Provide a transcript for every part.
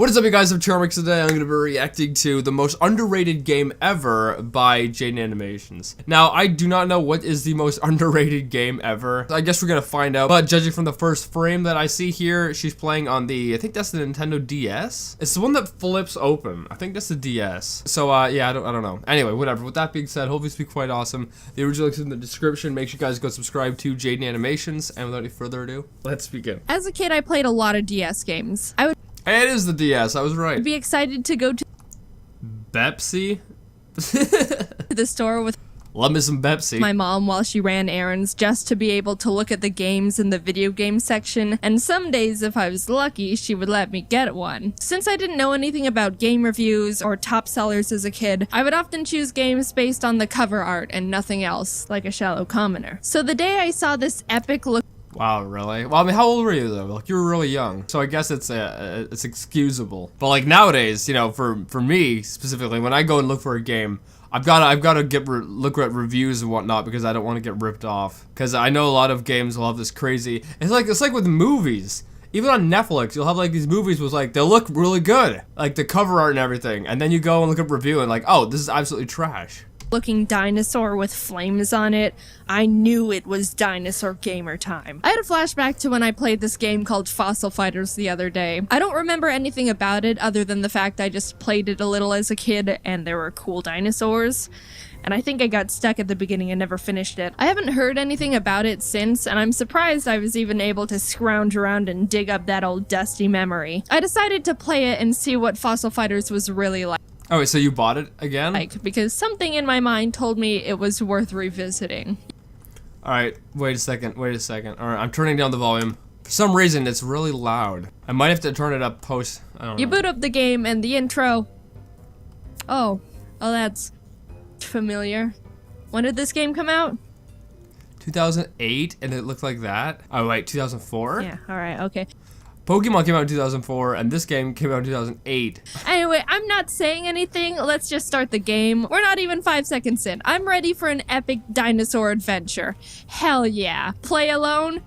What is up, you guys? I'm Charmx. Today I'm going to be reacting to the most underrated game ever by Jaden Animations. Now, I do not know what is the most underrated game ever. I guess we're going to find out. But judging from the first frame that I see here, she's playing on the, I think that's the Nintendo DS. It's the one that flips open. I think that's the DS. So, yeah, I don't know. Anyway, whatever. With that being said, hopefully it's be quite awesome. The original link's in the description. Make sure you guys go subscribe to Jaden Animations. And without any further ado, let's begin. As a kid, I played a lot of DS games. I would It is the DS, I was right. be excited to go to Pepsi? the store with Love me some Pepsi. my mom while she ran errands just to be able to look at the games in the video game section, and some days, if I was lucky, she would let me get one. Since I didn't know anything about game reviews or top sellers as a kid, I would often choose games based on the cover art and nothing else, like a shallow commoner. So the day I saw this epic look Wow, really? Well, I mean, how old were you though? Like, you were really young, so I guess it's excusable. But like nowadays, you know, for me specifically, when I go and look for a game, I've got to look at reviews and whatnot because I don't want to get ripped off. Because I know a lot of games will have this crazy. It's like with movies. Even on Netflix, you'll have like these movies with like they look really good, like the cover art and everything, and then you go and look at review and like, oh, this is absolutely trash. looking dinosaur with flames on it, I knew it was dinosaur gamer time. I had a flashback to when I played this game called Fossil Fighters the other day. I don't remember anything about it other than the fact I just played it a little as a kid and there were cool dinosaurs. And I think I got stuck at the beginning and never finished it. I haven't heard anything about it since, and I'm surprised I was even able to scrounge around and dig up that old dusty memory. I decided to play it and see what Fossil Fighters was really like. Oh, wait, so you bought it again? Because something in my mind told me it was worth revisiting. Alright, wait a second. Alright, I'm turning down the volume. For some reason, it's really loud. I might have to turn it up post. I don't know. You boot up the game and the intro. Oh, that's familiar. When did this game come out? 2008, and it looked like that? Oh, wait, 2004? Yeah, alright, okay. Pokemon came out in 2004, and this game came out in 2008. Anyway, I'm not saying anything. Let's just start the game. We're not even 5 seconds in. I'm ready for an epic dinosaur adventure. Hell yeah. Play alone?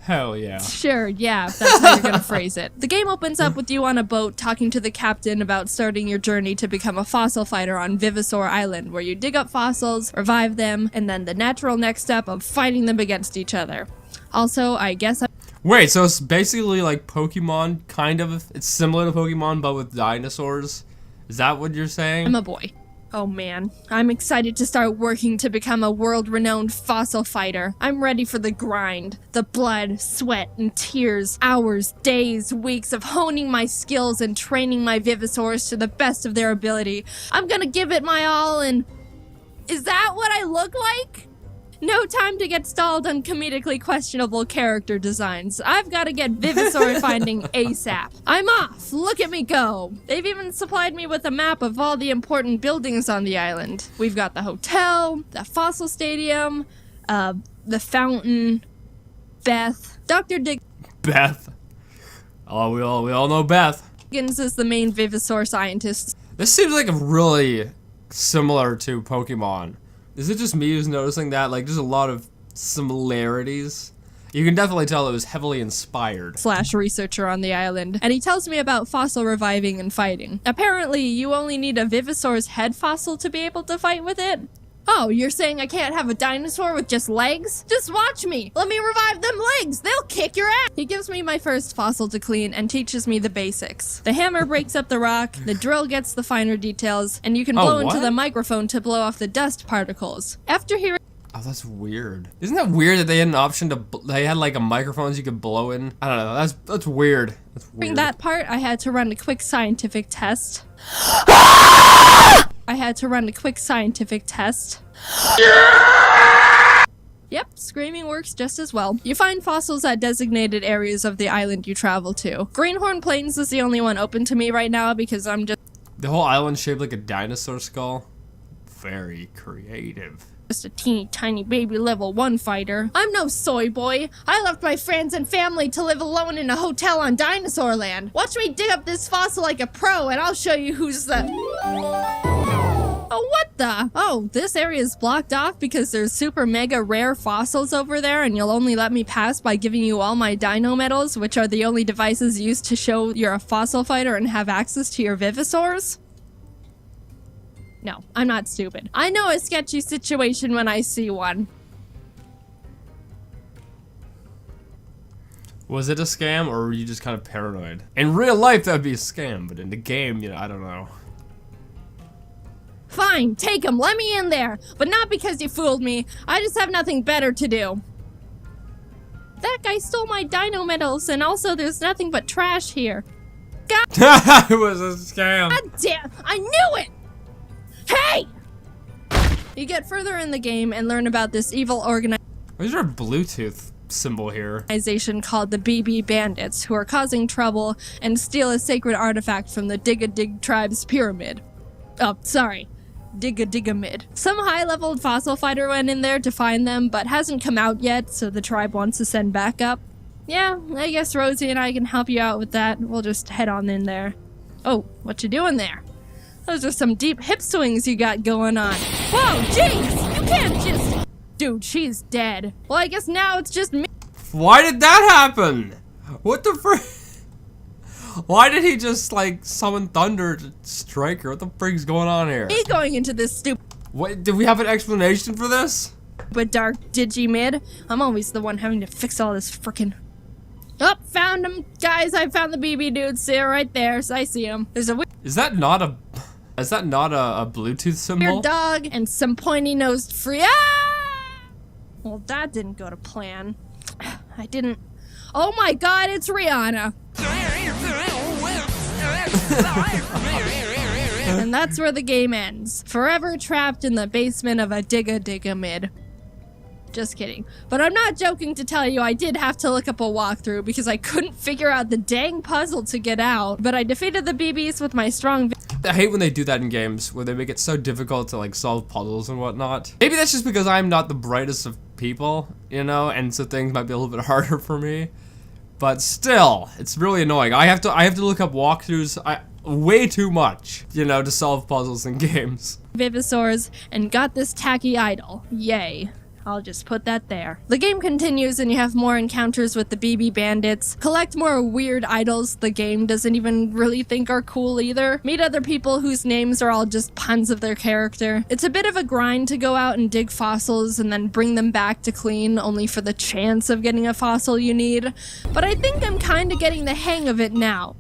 Hell yeah. Sure, yeah, if that's how you're gonna phrase it. The game opens up with you on a boat talking to the captain about starting your journey to become a fossil fighter on Vivisaur Island, where you dig up fossils, revive them, and then the natural next step of fighting them against each other. Also, I guess Wait, so it's basically like Pokemon, kind of? It's similar to Pokemon, but with dinosaurs? Is that what you're saying? I'm a boy. Oh man, I'm excited to start working to become a world-renowned fossil fighter. I'm ready for the grind, the blood, sweat, and tears, hours, days, weeks of honing my skills and training my Vivisaurs to the best of their ability. I'm gonna give it my all and... Is that what I look like? No time to get stalled on comedically questionable character designs. I've got to get Vivisaur finding ASAP. I'm off! Look at me go! They've even supplied me with a map of all the important buildings on the island. We've got the hotel, the fossil stadium, the fountain, Beth, Dr. Beth. Oh, we all know Beth. Diggins is the main Vivisaur scientist. This seems like really similar to Pokemon. Is it just me who's noticing that? Like, there's a lot of similarities. You can definitely tell it was heavily inspired. / researcher on the island, and he tells me about fossil reviving and fighting. Apparently, you only need a Vivisaur's head fossil to be able to fight with it. Oh, you're saying I can't have a dinosaur with just legs? Just watch me! Let me revive them legs! They'll kick your ass! He gives me my first fossil to clean and teaches me the basics. The hammer breaks up the rock, the drill gets the finer details, and you can blow into the microphone to blow off the dust particles. After hearing... Oh, that's weird. Isn't that weird that they had an option to... They had like a microphone you could blow in? I don't know, that's weird. That's weird. During that part, I had to run a quick scientific test. Yep, screaming works just as well. You find fossils at designated areas of the island you travel to. Greenhorn Plains is the only one open to me right now because I'm just... The whole island shaped like a dinosaur skull? Very creative. Just a teeny tiny baby level 1 fighter. I'm no soy boy. I left my friends and family to live alone in a hotel on Dinosaur Land. Watch me dig up this fossil like a pro and I'll show you who's the... Oh, what the? Oh, this area is blocked off because there's super mega rare fossils over there and you'll only let me pass by giving you all my dino medals, which are the only devices used to show you're a fossil fighter and have access to your vivosaurs? No, I'm not stupid. I know a sketchy situation when I see one. Was it a scam, or were you just kind of paranoid? In real life, that would be a scam, but in the game, you know, I don't know. Fine, take him, let me in there. But not because you fooled me. I just have nothing better to do. That guy stole my dino medals, and also there's nothing but trash here. God It was a scam. damn, I knew it! Hey! You get further in the game and learn about this evil Why is there a Bluetooth symbol here? organization called the BB Bandits, who are causing trouble and steal a sacred artifact from the Dig-a-Dig tribe's pyramid. Oh, sorry. Dig-a-Dig-a-mid. Some high-leveled fossil fighter went in there to find them, but hasn't come out yet, so the tribe wants to send backup. Yeah, I guess Rosie and I can help you out with that. We'll just head on in there. Oh, what you doing there? Those are some deep hip swings you got going on. Whoa, jeez! You can't just... Dude, she's dead. Well, I guess now it's just me. Why did that happen? What the frick? Why did he just, like, summon thunder to strike her? What the frick's going on here? Me going into this stupid What, do we have an explanation for this? dark digi-mid. I'm always the one having to fix all this frickin'... Oh, found him. Guys, I found the BB dudes. They're right there, so I see him. There's a Is that not a Bluetooth symbol? weird dog and some pointy-nosed free... Ah! Well, that didn't go to plan. I didn't... Oh my god, it's Rihanna! And that's where the game ends. Forever trapped in the basement of a Dig-a-Dig-a-Mid. Just kidding. But I'm not joking to tell you I did have to look up a walkthrough because I couldn't figure out the dang puzzle to get out. But I defeated the BBs with my strong... I hate when they do that in games, where they make it so difficult to, like, solve puzzles and whatnot. Maybe that's just because I'm not the brightest of people, you know, and so things might be a little bit harder for me. But still, it's really annoying. I have to look up walkthroughs way too much, you know, to solve puzzles in games. Vivosaurs and got this tacky idol. Yay. I'll just put that there. The game continues and you have more encounters with the BB bandits. Collect more weird idols the game doesn't even really think are cool either. Meet other people whose names are all just puns of their character. It's a bit of a grind to go out and dig fossils and then bring them back to clean only for the chance of getting a fossil you need. But I think I'm kinda getting the hang of it now.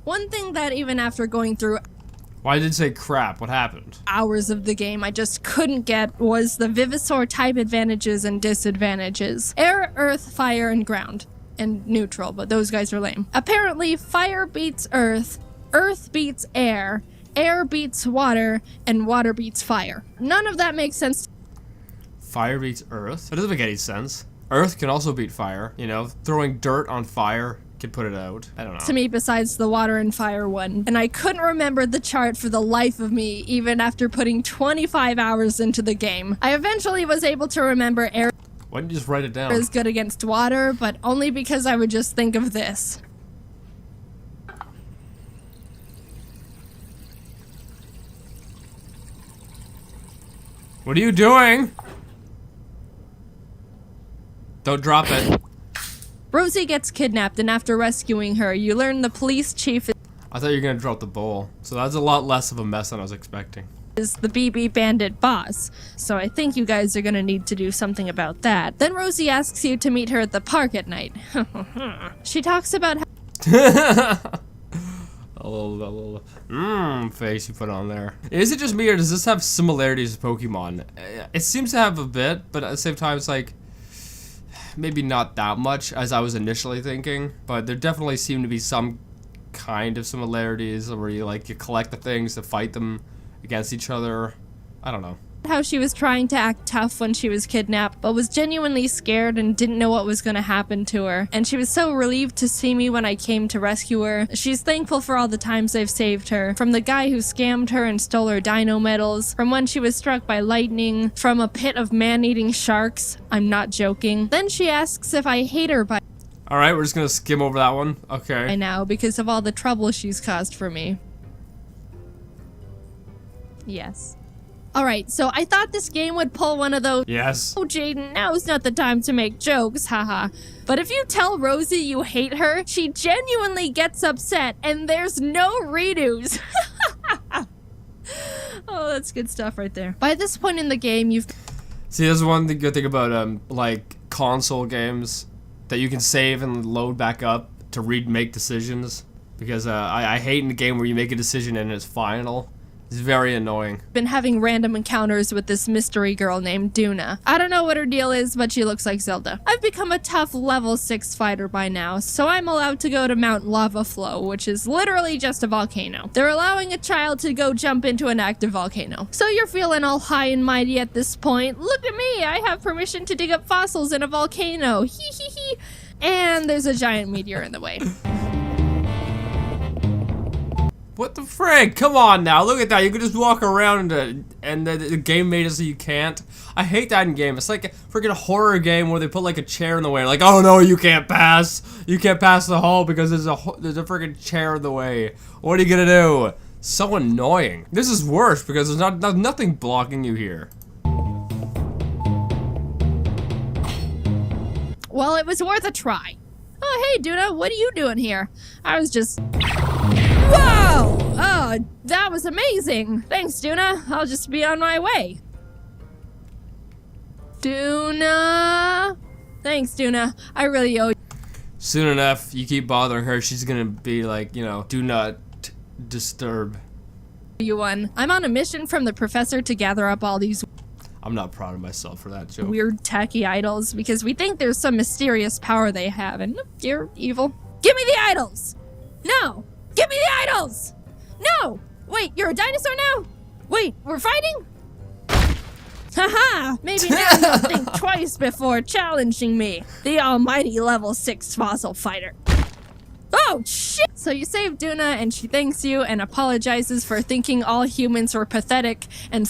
One thing that even after going through Why did it say crap? What happened? hours of the game I just couldn't get was the Vivosaur type advantages and disadvantages. Air, earth, fire, and ground. And neutral, but those guys are lame. Apparently, fire beats earth beats air beats water, and water beats fire. None of that makes sense. Fire beats earth? That doesn't make any sense. Earth can also beat fire, you know? Throwing dirt on fire can put it out. I don't know. To me besides the water and fire one. And I couldn't remember the chart for the life of me, even after putting 25 hours into the game. I eventually was able to remember air Why didn't you just write it down? is good against water, but only because I would just think of this. What are you doing? Don't drop it. Rosie gets kidnapped, and after rescuing her, you learn the police chief I thought you were gonna drop the bowl. So that's a lot less of a mess than I was expecting. is the BB bandit boss, so I think you guys are gonna need to do something about that. Then Rosie asks you to meet her at the park at night. She talks about how A little face you put on there. Is it just me, or does this have similarities to Pokemon? It seems to have a bit, but at the same time, it's like, maybe not that much as I was initially thinking, but there definitely seem to be some kind of similarities where you collect the things to fight them against each other. I don't know. how she was trying to act tough when she was kidnapped, but was genuinely scared and didn't know what was going to happen to her. And she was so relieved to see me when I came to rescue her. She's thankful for all the times I've saved her. From the guy who scammed her and stole her dino medals, from when she was struck by lightning, from a pit of man-eating sharks. I'm not joking. Then she asks if I hate her by Alright, we're just gonna skim over that one. Okay. now because of all the trouble she's caused for me. Yes. Alright, so I thought this game would pull one of those. Yes. Oh, Jaden, now's not the time to make jokes, haha. But if you tell Rosie you hate her, she genuinely gets upset, and there's no redos. Oh, that's good stuff right there. By this point in the game, you've... See, there's one good thing about, like, console games, that you can save and load back up to make decisions. Because, I hate in a game where you make a decision and it's final. It's very annoying. Been having random encounters with this mystery girl named Duna. I don't know what her deal is, but she looks like Zelda. I've become a tough level 6 fighter by now, so I'm allowed to go to Mount Lava Flow, which is literally just a volcano. They're allowing a child to go jump into an active volcano. So you're feeling all high and mighty at this point. Look at me, I have permission to dig up fossils in a volcano. Hee hee hee. And there's a giant meteor in the way. What the frig? Come on now, look at that. You can just walk around and the game made it so you can't. I hate that in game. It's like a freaking horror game where they put like a chair in the way. Like, oh no, you can't pass. You can't pass the hall because there's a freaking chair in the way. What are you gonna do? So annoying. This is worse because there's nothing blocking you here. Well, it was worth a try. Oh, hey, Duna, what are you doing here? I was just... Whoa! Oh, that was amazing. Thanks, Duna. I'll just be on my way. Duna. Thanks, Duna. I really owe you. Soon enough, you keep bothering her, she's gonna be like, you know, do not disturb. You won. I'm on a mission from the professor to gather up all these I'm not proud of myself for that joke. weird tacky idols because we think there's some mysterious power they have, and you're evil. Give me the idols! No! Give me the idols! No! Wait, you're a dinosaur now? Wait, we're fighting? Haha! Maybe now you'll think twice before challenging me, the almighty level 6 fossil fighter. Oh, shit! So you saved Duna, and she thanks you and apologizes for thinking all humans were pathetic and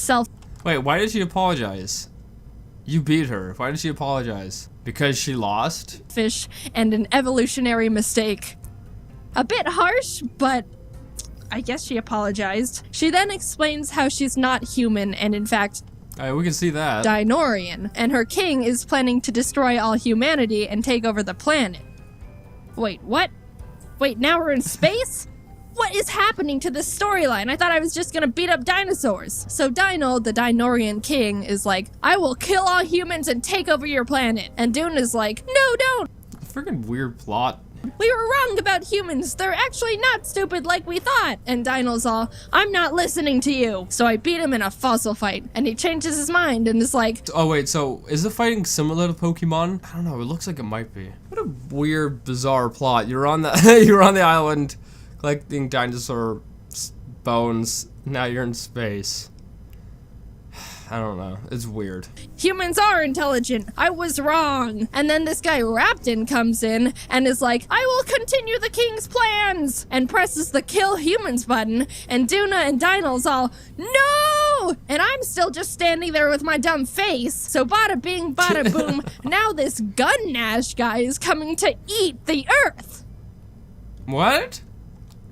Wait, why did she apologize? You beat her. Why did she apologize? Because she lost? selfish and an evolutionary mistake. A bit harsh, but I guess she apologized. She then explains how she's not human and in fact We can see that. Dinorian, and her king is planning to destroy all humanity and take over the planet. Wait, what? Wait, now we're in space? What is happening to this storyline? I thought I was just gonna beat up dinosaurs. So Dino, the Dinorian king, is like, I will kill all humans and take over your planet. And Duna's like, no, don't! Freaking weird plot. We were wrong about humans. They're actually not stupid like we thought. And Dino's all, I'm not listening to you. So I beat him in a fossil fight. And he changes his mind and is like, Oh wait, so is the fighting similar to Pokemon? I don't know, it looks like it might be. What a weird, bizarre plot. You're on the you're on the island collecting dinosaur bones. Now you're in space. I don't know. It's weird. humans are intelligent. I was wrong. And then this guy Rapton comes in and is like, I will continue the king's plans, and presses the kill humans button, and Duna and Dino's all, no! And I'm still just standing there with my dumb face. So bada bing, bada boom, now this Gun Nash guy is coming to eat the earth. What?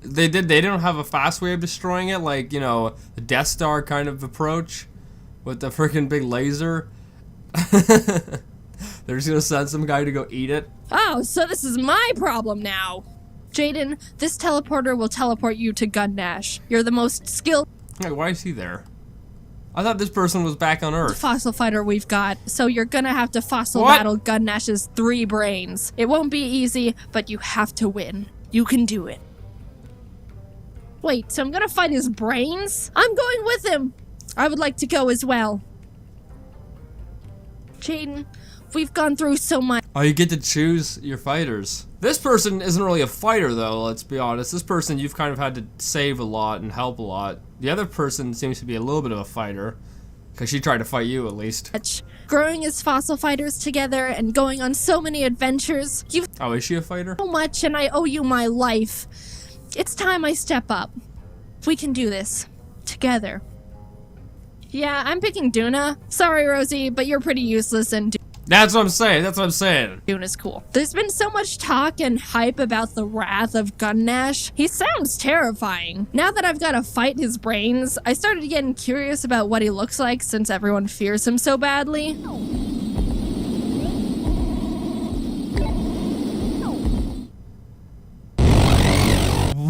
They didn't have a fast way of destroying it, like, you know, the Death Star kind of approach with the freaking big laser. They're just gonna send some guy to go eat it. Oh, so this is my problem now. Jaden, this teleporter will teleport you to Gun Nash. You're the most skilled Like, why is he there? I thought this person was back on Earth. fossil fighter we've got, so you're gonna have to fossil What? battle Gun Nash's 3 brains. It won't be easy, but you have to win. You can do it. Wait, so I'm gonna fight his brains? I'm going with him! I would like to go as well. Jaden, we've gone through so much. Oh, you get to choose your fighters. This person isn't really a fighter, though, let's be honest. This person you've kind of had to save a lot and help a lot. The other person seems to be a little bit of a fighter, because she tried to fight you, at least. Growing as fossil fighters together and going on so many adventures. You've Oh, is she a fighter? so much and I owe you my life. It's time I step up. We can do this. Together. Yeah, I'm picking Duna. Sorry, Rosie, but you're pretty useless and That's what I'm saying. That's what I'm saying. Duna's cool. There's been so much talk and hype about the wrath of Gunnash. He sounds terrifying. Now that I've got to fight his brains, I started getting curious about what he looks like since everyone fears him so badly.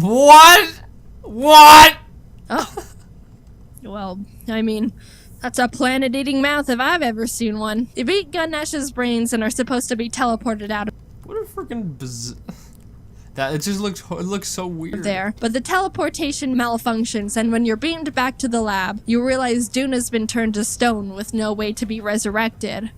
What? What? Oh. Well, I mean, that's a planet-eating mouth if I've ever seen one. You beat Gunnash's brains and are supposed to be teleported out of What a freaking that it just looks so weird. there. But the teleportation malfunctions, and when you're beamed back to the lab, you realize Duna's been turned to stone with no way to be resurrected.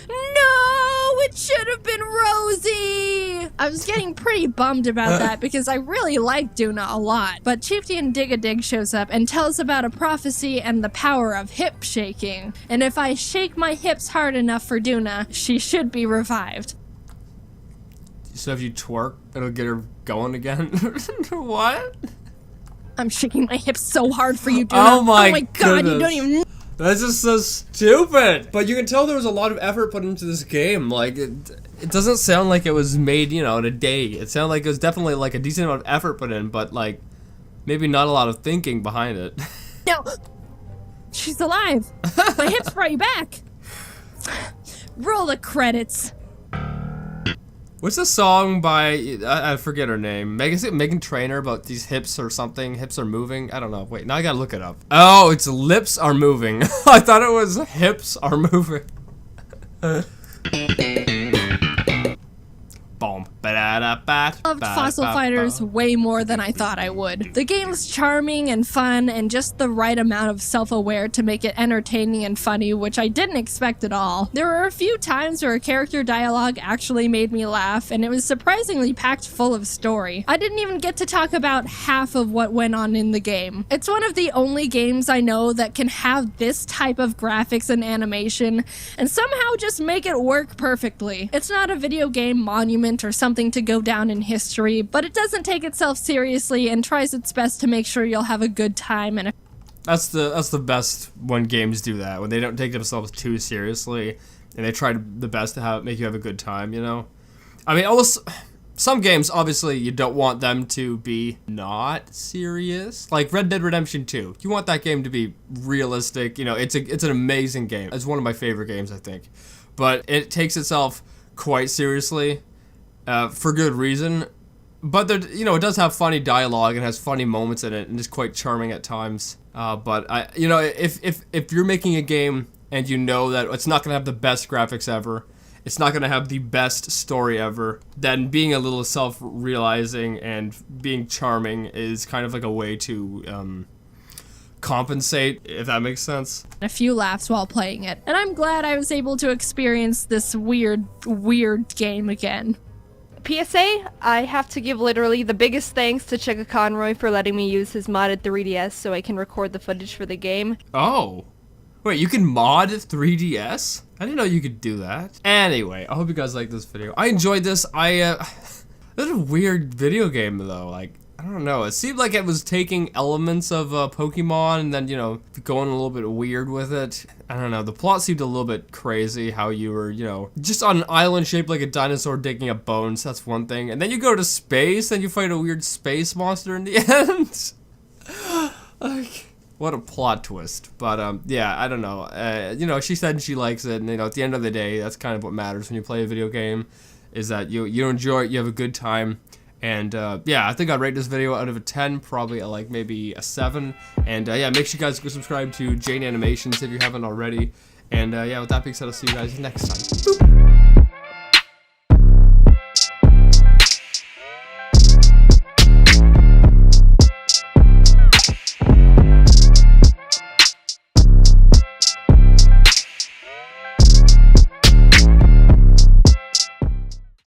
No, it should have been Rosie! I was getting pretty bummed about that because I really like Duna a lot. But Chieftain Dig-a-Dig shows up and tells about a prophecy and the power of hip shaking. And if I shake my hips hard enough for Duna, she should be revived. So if you twerk, it'll get her going again? What? I'm shaking my hips so hard for you, Duna. Oh my God, goodness. you don't even... That's just so stupid. But you can tell there was a lot of effort put into this game. Like, it doesn't sound like it was made, you know, in a day. It sounded like it was definitely like a decent amount of effort put in, but like, maybe not a lot of thinking behind it. No. She's alive. My hips brought you back. Roll the credits. What's the song by, I forget her name. Is it Megan Trainor about these hips or something? Hips are moving? I don't know. Wait, now I gotta look it up. Oh, it's lips are moving. I thought it was hips are moving. Boom. Loved Fossil Fighters way more than I thought I would. The game's charming and fun and just the right amount of self-aware to make it entertaining and funny, which I didn't expect at all. There were a few times where character dialogue actually made me laugh, and it was surprisingly packed full of story. I didn't even get to talk about half of what went on in the game. It's one of the only games I know that can have this type of graphics and animation and somehow just make it work perfectly. It's not a video game monument or something to go down in history, but it doesn't take itself seriously and tries its best to make sure you'll have a good time. And that's the best when games do that, when they don't take themselves too seriously and they try the best to make you have a good time, you know? I mean, also, some games, obviously, you don't want them to be not serious. Like Red Dead Redemption 2. You want that game to be realistic. You know, it's an amazing game. It's one of my favorite games, I think. But it takes itself quite seriously. For good reason, but there, you know, it does have funny dialogue and has funny moments in it, and it's quite charming at times. But you know, if you're making a game and you know that it's not gonna have the best graphics ever, it's not gonna have the best story ever, then being a little self-realizing and being charming is kind of like a way to compensate, if that makes sense. a few laughs while playing it. And I'm glad I was able to experience this weird game again. PSA, I have to give literally the biggest thanks to Chicka Conroy for letting me use his modded 3DS so I can record the footage for the game. Oh. Wait, you can mod 3DS? I didn't know you could do that. Anyway, I hope you guys liked this video. I enjoyed this. This is a weird video game though. Like, I don't know. It seemed like it was taking elements of Pokemon and then, you know, going a little bit weird with it. I don't know. The plot seemed a little bit crazy, how you were, you know, just on an island shaped like a dinosaur digging up bones. That's one thing. And then you go to space and you fight a weird space monster in the end. Like, what a plot twist. But, yeah, I don't know. You know, she said she likes it. And, you know, at the end of the day, that's kind of what matters when you play a video game, is that you enjoy it, you have a good time. And yeah, I think I'd rate this video out of a 10, probably like maybe a 7. And yeah, make sure you guys go subscribe to Jane Animations if you haven't already. And yeah, with that being said, I'll see you guys next time. Boop.